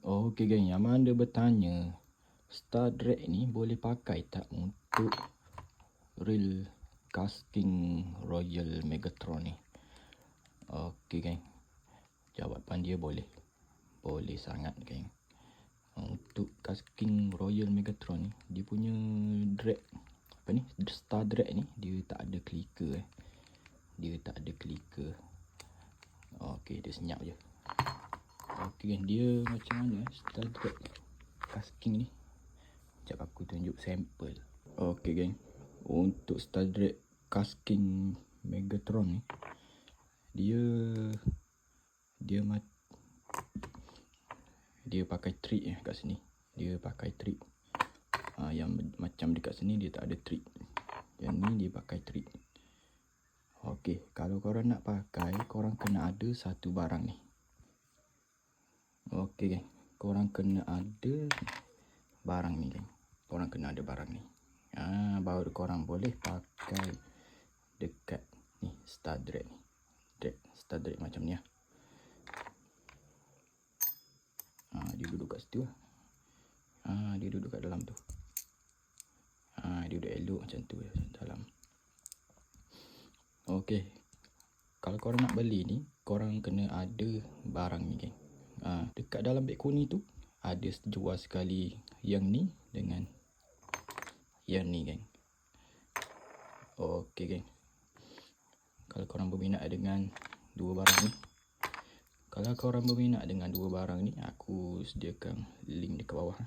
Okey geng, Amanda bertanya, Star Trek ni boleh pakai tak untuk real casting Royal Megatron ni? Okey geng, jawapan dia boleh. Boleh sangat geng. Untuk casting Royal Megatron ni, dia punya drag apa ni, Star Trek ni dia tak ada clicker Dia tak ada clicker. Okey, dia senyap je. Okey geng, dia macam mana Star Trek casting ni? Sekejap aku tunjuk sampel. Okey geng, untuk Star Trek casting Megatron ni, dia pakai trick kat sini. Dia pakai trick. Yang macam dekat sini dia tak ada trick. Yang ni dia pakai trick. Okey, kalau korang nak pakai, korang kena ada satu barang ni. Okey geng, korang kena ada barang ni geng. Korang kena ada barang ni. Baru korang boleh pakai dekat ni Star Trek ni. Star Trek macam ni lah. Dia duduk kat situ lah. Dia duduk kat dalam tu. Dia duduk elok macam tu dalam. Okey, kalau korang nak beli ni, korang kena ada barang ni geng. Dekat dalam beg kuning tu ada jual sekali yang ni dengan yang ni geng. Okey geng, kalau korang berminat dengan dua barang ni, aku sediakan link dekat bawah.